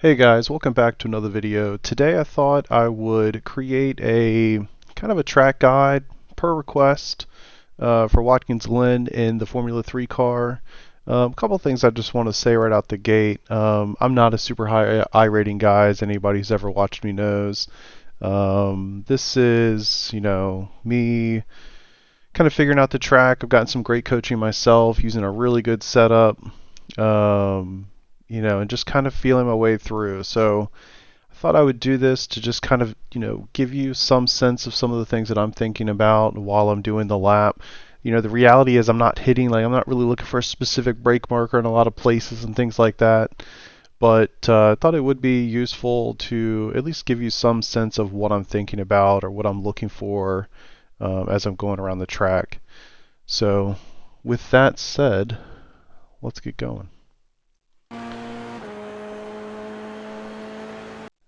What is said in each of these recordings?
Hey guys, welcome back to another video. Today I thought I would create a kind of a track guide per request for Watkins Glen in the Formula 3 car. A couple of things I just want to say right out the gate. I'm not a super high iRating guy, as anybody who's ever watched me knows. This is, me kind of figuring out the track. I've gotten some great coaching myself, using a really good setup. And just kind of feeling my way through. So I thought I would do this to just kind of, give you some sense of some of the things that I'm thinking about while I'm doing the lap. The reality is I'm not I'm not really looking for a specific brake marker in a lot of places and things like that. But I thought it would be useful to at least give you some sense of what I'm thinking about or what I'm looking for as I'm going around the track. So with that said, let's get going.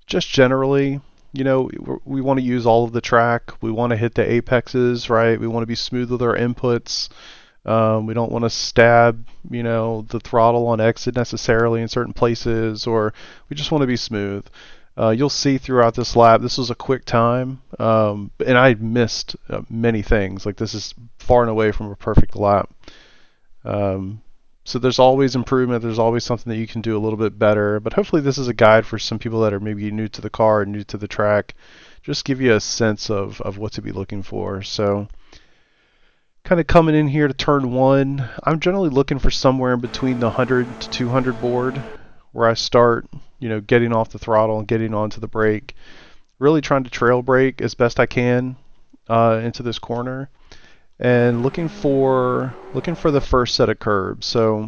Just generally, we want to use all of the track. We want to hit the apexes, right? We want to be smooth with our inputs. We don't want to stab, the throttle on exit necessarily in certain places, or we just want to be smooth. You'll see throughout this lap, this was a quick time, and I missed many things. Like, this is far and away from a perfect lap. So there's always improvement. There's always something that you can do a little bit better. But hopefully this is a guide for some people that are maybe new to the car, new to the track. Just give you a sense of what to be looking for. So kind of coming in here to turn one, I'm generally looking for somewhere in between the 100 to 200 board where I start, getting off the throttle and getting onto the brake. Really trying to trail brake as best I can into this corner. And looking for the first set of curbs. So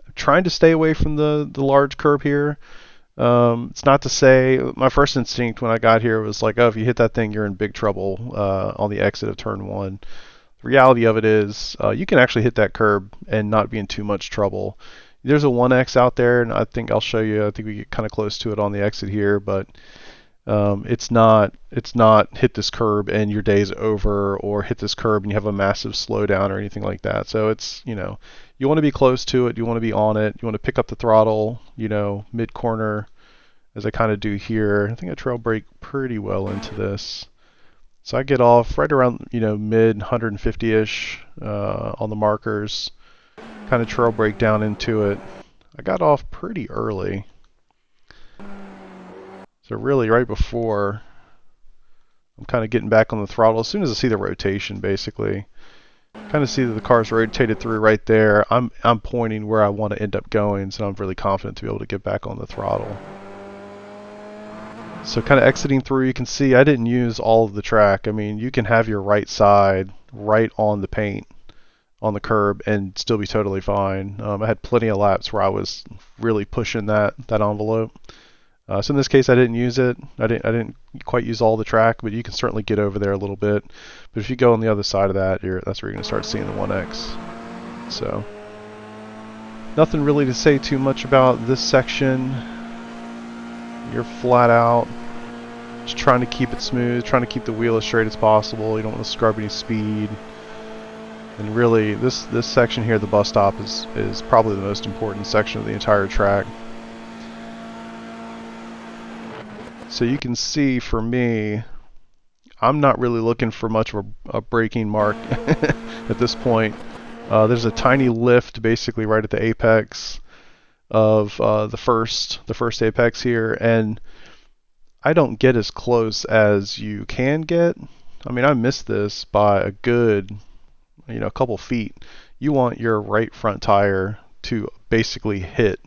I'm trying to stay away from the large curb here. It's not to say, my first instinct when I got here was like, oh, if you hit that thing, you're in big trouble on the exit of turn one. The reality of it is you can actually hit that curb and not be in too much trouble. There's a 1X out there, and I think I'll show you. I think we get kind of close to it on the exit here, but it's not hit this curb and your day's over, or hit this curb and you have a massive slowdown or anything like that. So it's, you want to be close to it, you want to be on it, you want to pick up the throttle, mid corner, as I kind of do here. I think I trail brake pretty well into this. So I get off right around, mid 150-ish on the markers, kind of trail brake down into it. I got off pretty early. So really right before I'm kind of getting back on the throttle, as soon as I see the rotation, basically, kind of see that the car's rotated through right there. I'm pointing where I want to end up going, so I'm really confident to be able to get back on the throttle. So kind of exiting through, you can see I didn't use all of the track. I mean, you can have your right side right on the paint, on the curb, and still be totally fine. I had plenty of laps where I was really pushing that envelope. So in this case, I didn't use it. I didn't quite use all the track, but you can certainly get over there a little bit. But if you go on the other side of that, that's where you're going to start seeing the 1X. So nothing really to say too much about this section. You're flat out just trying to keep it smooth, trying to keep the wheel as straight as possible. You don't want to scrub any speed. And really, this section here, the bus stop, is probably the most important section of the entire track. So you can see, for me, I'm not really looking for much of a braking mark at this point. There's a tiny lift basically right at the apex of the first apex here, and I don't get as close as you can get. I mean, I missed this by a good, a couple feet. You want your right front tire to basically hit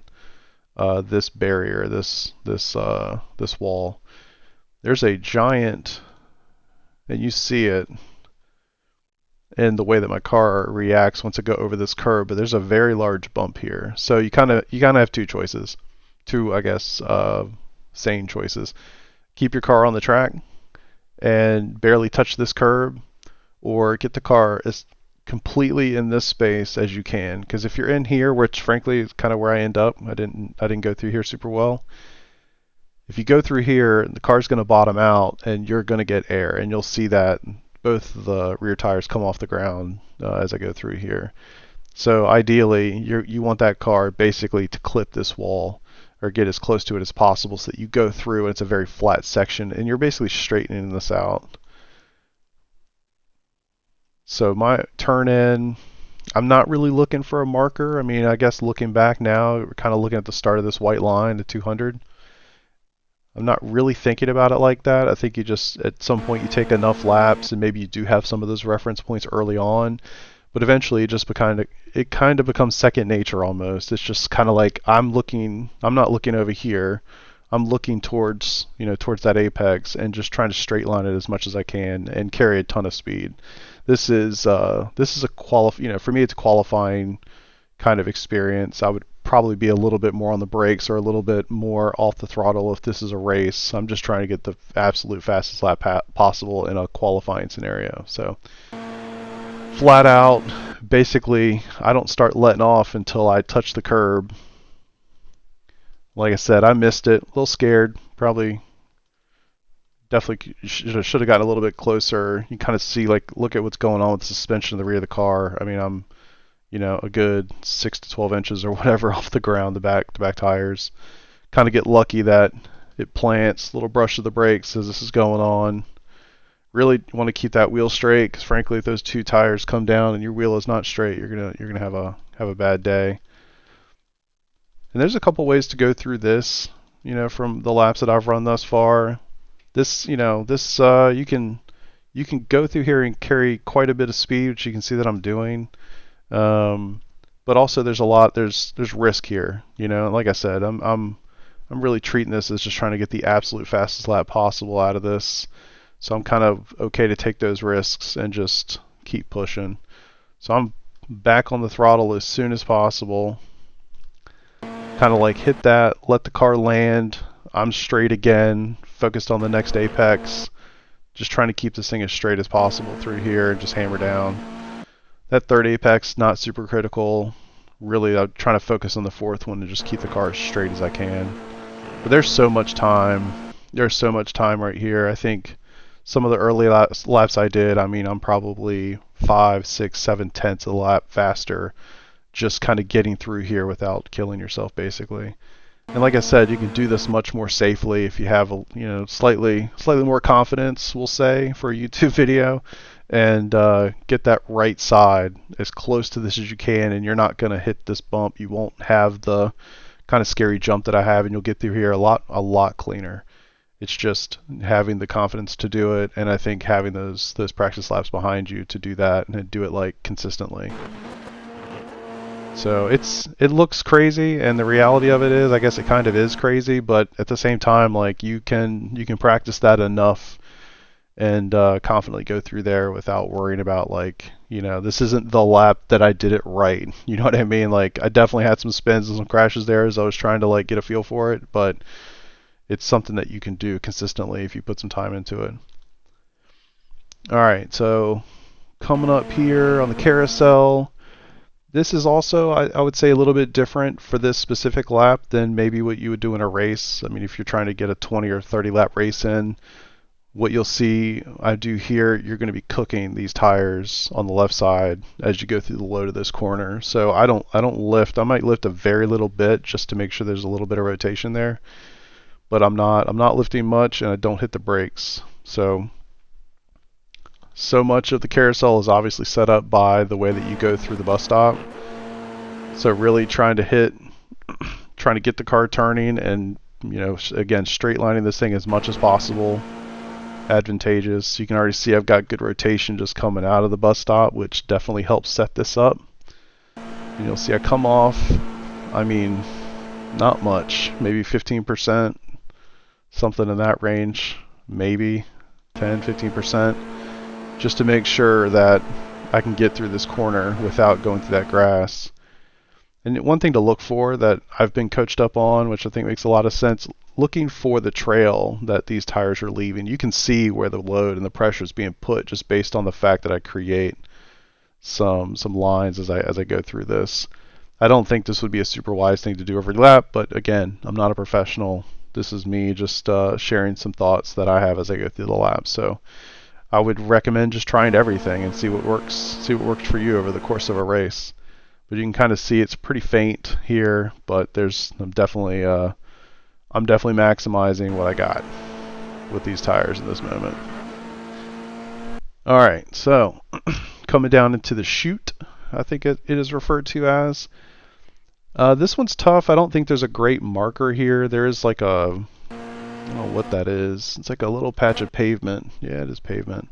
this barrier, this wall. There's a giant, and you see it in the way that my car reacts once I go over this curb, but there's a very large bump here. So you kind of have two choices, I guess, sane choices. Keep your car on the track and barely touch this curb, or get the car as completely in this space as you can. Because if you're in here, which frankly is kind of where I end up, I didn't go through here super well. If you go through here, the car's going to bottom out and you're going to get air, and you'll see that both the rear tires come off the ground as I go through here. So ideally, you want that car basically to clip this wall or get as close to it as possible so that you go through and it's a very flat section and you're basically straightening this out. So my turn in, I'm not really looking for a marker. I mean, I guess looking back now, we're kind of looking at the start of this white line, the 200. I'm not really thinking about it like that. I think you just, at some point, you take enough laps and maybe you do have some of those reference points early on, but eventually it kind of becomes second nature almost. It's just kind of like I'm not looking over here. I'm looking towards that apex and just trying to straight line it as much as I can and carry a ton of speed. This is a for me it's a qualifying kind of experience. I would probably be a little bit more on the brakes or a little bit more off the throttle if this is a race. I'm just trying to get the absolute fastest lap possible in a qualifying scenario. So flat out, basically, I don't start letting off until I touch the curb. Like I said, I missed it. A little scared. Probably, definitely should have gotten a little bit closer. You kind of see, look at what's going on with the suspension in the rear of the car. I mean, I'm, a good 6 to 12 inches or whatever off the ground, the back tires. Kind of get lucky that it plants. Little brush of the brakes as this is going on. Really want to keep that wheel straight, because frankly, if those two tires come down and your wheel is not straight, you're gonna have a bad day. And there's a couple ways to go through this, from the laps that I've run thus far. You can go through here and carry quite a bit of speed, which you can see that I'm doing. But also there's risk here, like I said, I'm really treating this as just trying to get the absolute fastest lap possible out of this. So I'm kind of okay to take those risks and just keep pushing. So I'm back on the throttle as soon as possible. Kind of hit that, let the car land. I'm straight again, focused on the next apex. Just trying to keep this thing as straight as possible through here and just hammer down. That third apex, not super critical. Really, I'm trying to focus on the fourth one and just keep the car as straight as I can. But there's so much time. There's so much time right here. I think some of the early laps I did, I'm probably 5, 6, 7 tenths of a lap faster, just kind of getting through here without killing yourself, basically. And like I said, you can do this much more safely if you have slightly more confidence, we'll say, for a YouTube video, and get that right side as close to this as you can, and you're not going to hit this bump. You won't have the kind of scary jump that I have, and you'll get through here a lot cleaner. It's just having the confidence to do it, and I think having those practice laps behind you to do that and do it consistently. So it looks crazy, and the reality of it is, I guess it kind of is crazy, but at the same time, you can practice that enough and confidently go through there without worrying about this isn't the lap that I did it right. You know what I mean? I definitely had some spins and some crashes there as I was trying to get a feel for it, but it's something that you can do consistently if you put some time into it. Alright, so coming up here on the carousel, this is also, I would say, a little bit different for this specific lap than maybe what you would do in a race. I mean, if you're trying to get a 20 or 30 lap race in, what you'll see I do here, you're going to be cooking these tires on the left side as you go through the load of this corner. So I don't lift. I might lift a very little bit just to make sure there's a little bit of rotation there. But I'm not lifting much, and I don't hit the brakes. So much of the carousel is obviously set up by the way that you go through the bus stop. So really trying to get the car turning and, again, straight lining this thing as much as possible. Advantageous. You can already see I've got good rotation just coming out of the bus stop, which definitely helps set this up. And you'll see I come off, not much, maybe 15%. Something in that range, maybe 10, 15%, just to make sure that I can get through this corner without going through that grass. And one thing to look for that I've been coached up on, which I think makes a lot of sense, looking for the trail that these tires are leaving. You can see where the load and the pressure is being put just based on the fact that I create some lines as I go through this. I don't think this would be a super wise thing to do every lap, but again, I'm not a professional. This is me just sharing some thoughts that I have as I go through the laps. So I would recommend just trying everything and see what works for you over the course of a race. But you can kind of see it's pretty faint here, but there's definitely I'm definitely maximizing what I got with these tires in this moment. Alright, so coming down into the chute, I think it is referred to as. This one's tough. I don't think there's a great marker here. There is like a, I don't know what that is. It's like a little patch of pavement. Yeah, it is pavement.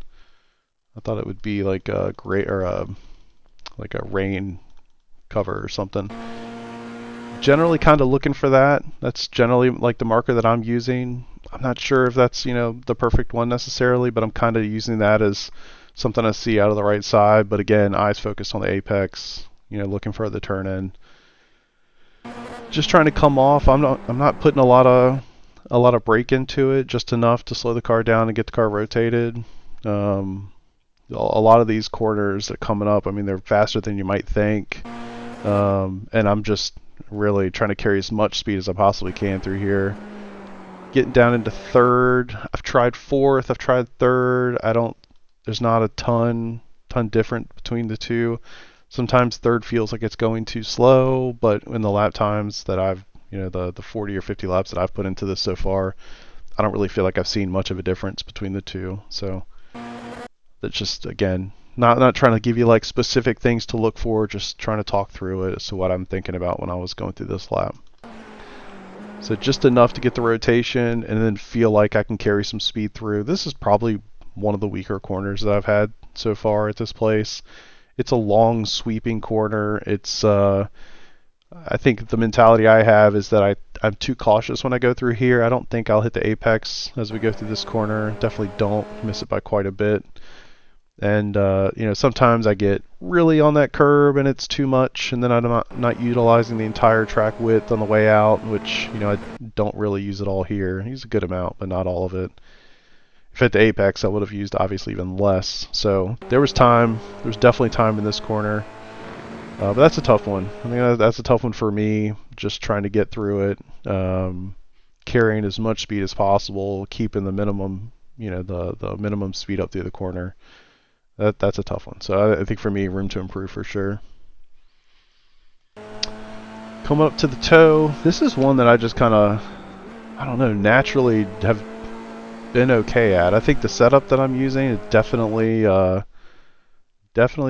I thought it would be like a gray or like a rain cover or something. Generally kind of looking for that. That's generally like the marker that I'm using. I'm not sure if that's, the perfect one necessarily, but I'm kind of using that as something I see out of the right side. But again, eyes focused on the apex, looking for the turn in. Just trying to come off. I'm not putting a lot of brake into it, just enough to slow the car down and get the car rotated. A lot of these corners that are coming up, I mean, they're faster than you might think. And I'm just really trying to carry as much speed as I possibly can through here. Getting down into third. I've tried fourth. I've tried third. There's not a ton different between the two. Sometimes third feels like it's going too slow, but in the lap times that I've, the 40 or 50 laps that I've put into this so far, I don't really feel like I've seen much of a difference between the two. So that's just, again, not trying to give you like specific things to look for, just trying to talk through it as to what I'm thinking about when I was going through this lap. So just enough to get the rotation and then feel like I can carry some speed through. This is probably one of the weaker corners that I've had so far at this place. It's a long sweeping corner. It's I think the mentality I have is that I'm too cautious when I go through here. I don't think I'll hit the apex as we go through this corner. Definitely don't miss it by quite a bit. And sometimes I get really on that curb and it's too much, and then I'm not utilizing the entire track width on the way out, which I don't really use it all here. I use a good amount, but not all of it. If at the apex, I would have used obviously even less. So there was definitely time in this corner, but that's a tough one. I mean, that's a tough one for me. Just trying to get through it, carrying as much speed as possible, keeping the minimum, the minimum speed up through the corner. That's a tough one. So I think for me, room to improve for sure. Coming up to the toe, this is one that I just kind of, I don't know, naturally have been okay at. I think the setup that I'm using is definitely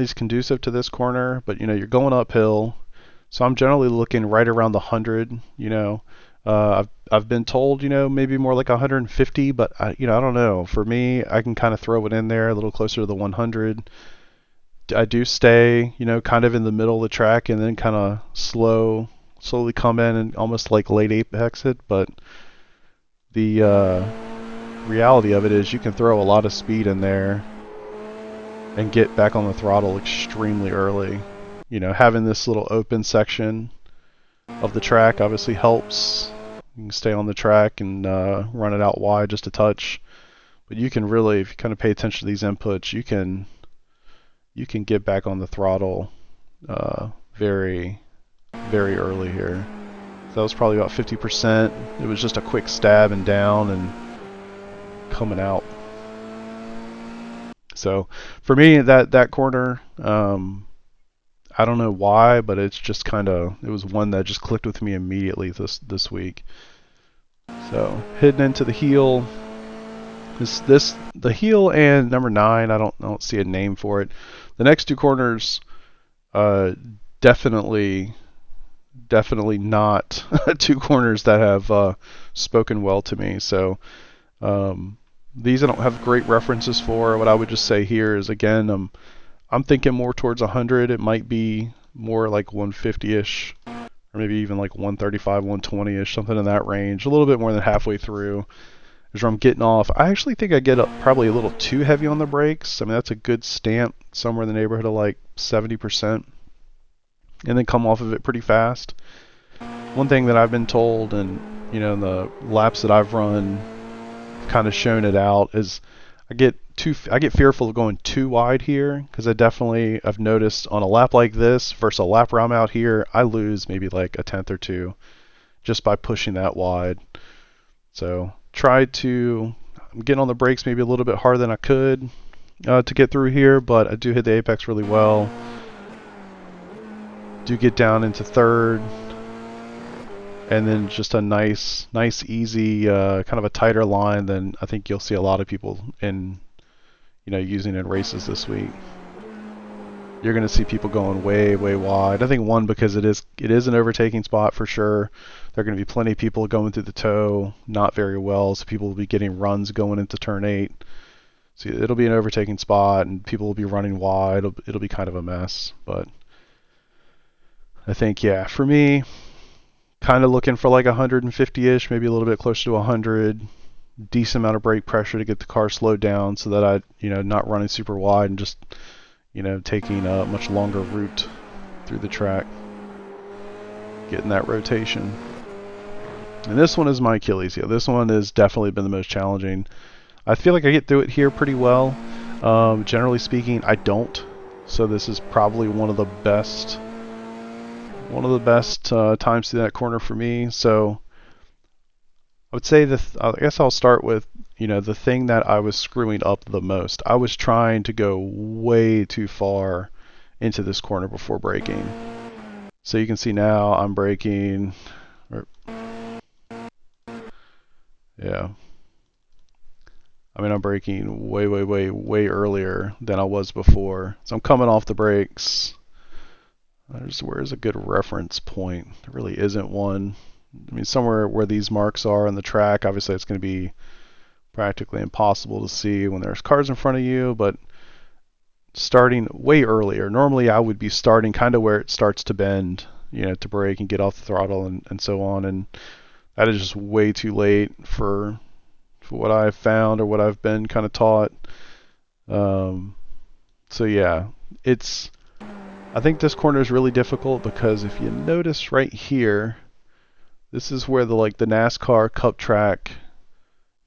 is conducive to this corner, but you're going uphill, so I'm generally looking right around the 100. I've been told maybe more like 150, but I don't know. For me, I can kind of throw it in there a little closer to the 100. I do stay kind of in the middle of the track and then kind of slowly come in and almost like late apex it, but the reality of it is you can throw a lot of speed in there and get back on the throttle extremely early. Having this little open section of the track obviously helps. You can stay on the track and run it out wide just a touch, but you can really, if you kind of pay attention to these inputs, you can get back on the throttle very, very early here. So that was probably about 50%. It was just a quick stab and down and coming out. So for me, that corner, I don't know why, but it's just it was one that just clicked with me immediately this week. So heading into the heel, the heel and number 9, I don't see a name for it. The next two corners, definitely not two corners that have spoken well to me. So these I don't have great references for. What I would just say here is, again, I'm thinking more towards 100. It might be more like 150-ish, or maybe even like 135, 120-ish, something in that range. A little bit more than halfway through is where I'm getting off. I actually think I get up probably a little too heavy on the brakes. I mean, that's a good stamp, somewhere in the neighborhood of like 70%, and then come off of it pretty fast. One thing that I've been told, and in the laps that I've run, kind of shown it out, is I get fearful of going too wide here, because I've noticed on a lap like this versus a lap where I'm out here, I lose maybe like a tenth or two just by pushing that wide. So I'm getting on the brakes maybe a little bit harder than I could to get through here, but I do hit the apex really well. Do get down into third. and then just a nice easy kind of a tighter line, then I think you'll see a lot of people in using in races this week. You're going to see people going way wide. I think one, because it is an overtaking spot for sure. There are going to be plenty of people going through the toe not very well, so people will be getting runs going into turn 8. So it'll be an overtaking spot, and people will be running wide. It'll be kind of a mess. But I think, yeah, for me, kind of looking for like 150-ish, maybe a little bit closer to 100. Decent amount of brake pressure to get the car slowed down so that I, not running super wide and just, taking a much longer route through the track. Getting that rotation. And this one is my Achilles heel. This one has definitely been the most challenging. I feel like I get through it here pretty well. Generally speaking, I don't. So this is probably one of the best times through that corner for me. So I would say I guess I'll start with, the thing that I was screwing up the most. I was trying to go way too far into this corner before braking. So you can see now I'm braking. Yeah. I mean, I'm braking way earlier than I was before. So I'm coming off the brakes. Where's a good reference point? There really isn't one. I mean, somewhere where these marks are on the track, obviously it's going to be practically impossible to see when there's cars in front of you, but starting way earlier. Normally I would be starting kind of where it starts to bend, to brake and get off the throttle and so on, and that is just way too late for what I've found or what I've been kind of taught. So yeah, I think this corner is really difficult because if you notice right here, this is where the NASCAR Cup track,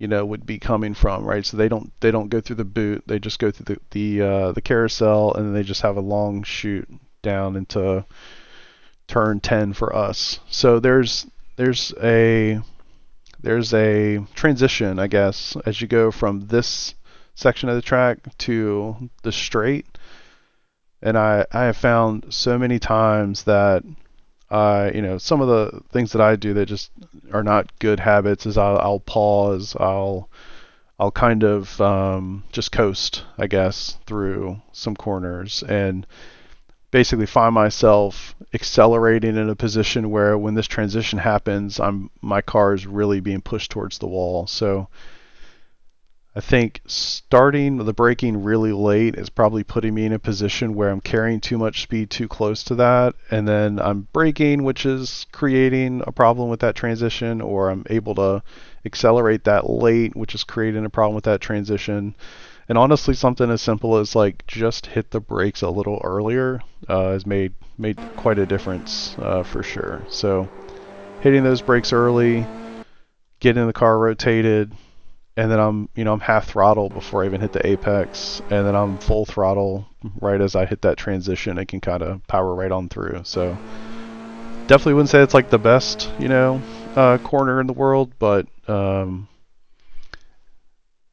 would be coming from, right? So they don't go through the boot, they just go through the carousel, and then they just have a long chute down into turn 10 for us. So there's a transition, I guess, as you go from this section of the track to the straight. And I have found so many times that some of the things that I do that just are not good habits is I'll pause, I'll kind of just coast, I guess, through some corners and basically find myself accelerating in a position where when this transition happens, my car is really being pushed towards the wall. So I think starting the braking really late is probably putting me in a position where I'm carrying too much speed too close to that, and then I'm braking, which is creating a problem with that transition, or I'm able to accelerate that late, which is creating a problem with that transition. And honestly, something as simple as just hit the brakes a little earlier has made quite a difference for sure. So hitting those brakes early, getting the car rotated, and then I'm half throttle before I even hit the apex, and then I'm full throttle right as I hit that transition and can kind of power right on through. So definitely wouldn't say it's the best, corner in the world, but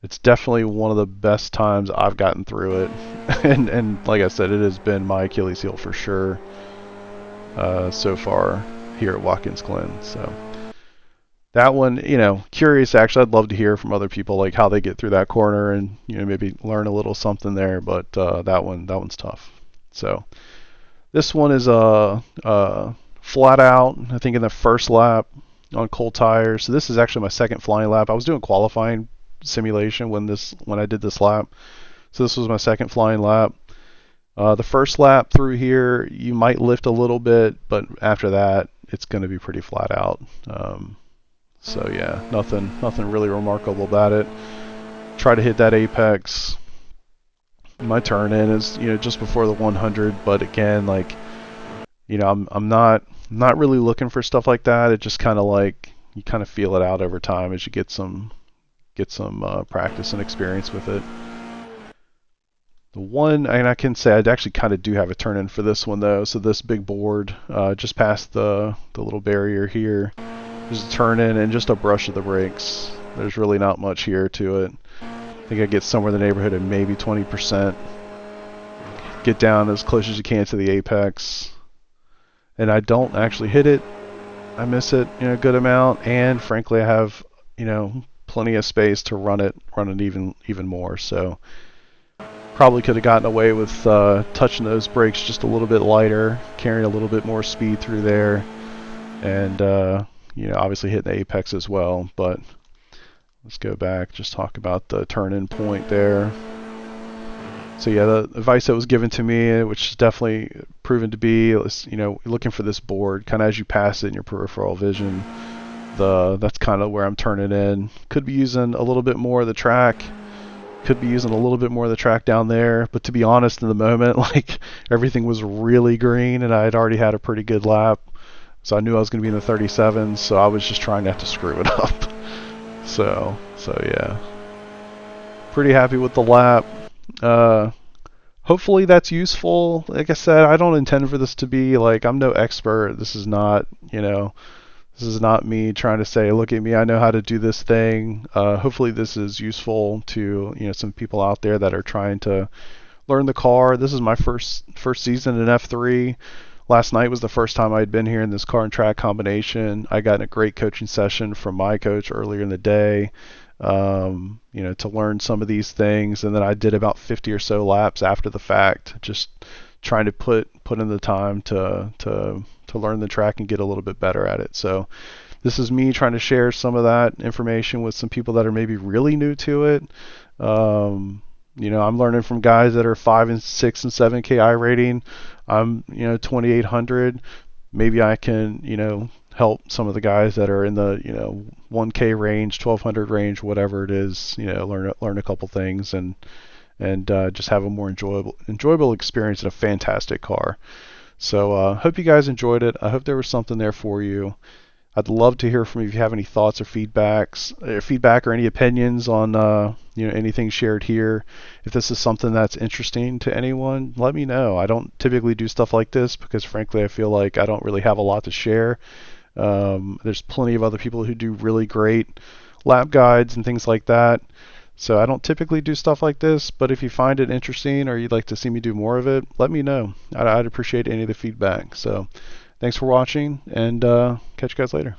it's definitely one of the best times I've gotten through it. and like I said, it has been my Achilles heel for sure so far here at Watkins Glen. So that one, curious actually. I'd love to hear from other people how they get through that corner and maybe learn a little something there. But that one's tough. So this one is flat out. I think in the first lap on cold tires. So this is actually my second flying lap. I was doing qualifying simulation when I did this lap. So this was my second flying lap. The first lap through here, you might lift a little bit, but after that, it's going to be pretty flat out. So yeah, nothing really remarkable about it. Try to hit that apex. My turn in is just before the 100, but again, I'm not really looking for stuff like that. It just kind of you kind of feel it out over time as you get some practice and experience with it. The one, and I can say I actually kind of do have a turn in for this one though. So this big board, just past the little barrier here. There's a turn in and just a brush of the brakes. There's really not much here to it. I think I get somewhere in the neighborhood of maybe 20%. Get down as close as you can to the apex. And I don't actually hit it. I miss it, a good amount, and frankly, I have, plenty of space to run it even more. So probably could have gotten away with touching those brakes just a little bit lighter, carrying a little bit more speed through there, and obviously hitting the apex as well. But let's go back, just talk about the turn-in point there. So yeah, the advice that was given to me, which is definitely proven to be, looking for this board, kind of as you pass it in your peripheral vision. That's kind of where I'm turning in. Could be using a little bit more of the track. Could be using a little bit more of the track down there. But to be honest, in the moment, like everything was really green, and I had already had a pretty good lap, so I knew I was going to be in the 37s. So I was just trying not to screw it up. So yeah, pretty happy with the lap. Hopefully that's useful. Like I said, I don't intend for this to be like, I'm no expert. This is not, this is not me trying to say, look at me, I know how to do this thing. Hopefully this is useful to, some people out there that are trying to learn the car. This is my first season in F3. Last night was the first time I'd been here in this car and track combination. I got in a great coaching session from my coach earlier in the day. To learn some of these things, and then I did about 50 or so laps after the fact, just trying to put in the time to learn the track and get a little bit better at it. So this is me trying to share some of that information with some people that are maybe really new to it. I'm learning from guys that are 5 and 6 and 7K iRating. I'm 2800. Maybe I can help some of the guys that are in the 1K range, 1200 range, whatever it is. Learn a couple things and just have a more enjoyable experience in a fantastic car. So hope you guys enjoyed it. I hope there was something there for you. I'd love to hear from you if you have any thoughts or feedback or any opinions on anything shared here. If this is something that's interesting to anyone, let me know. I don't typically do stuff like this because frankly I feel like I don't really have a lot to share. There's plenty of other people who do really great lap guides and things like that. So I don't typically do stuff like this, but if you find it interesting or you'd like to see me do more of it, let me know. I'd appreciate any of the feedback. So thanks for watching, and catch you guys later.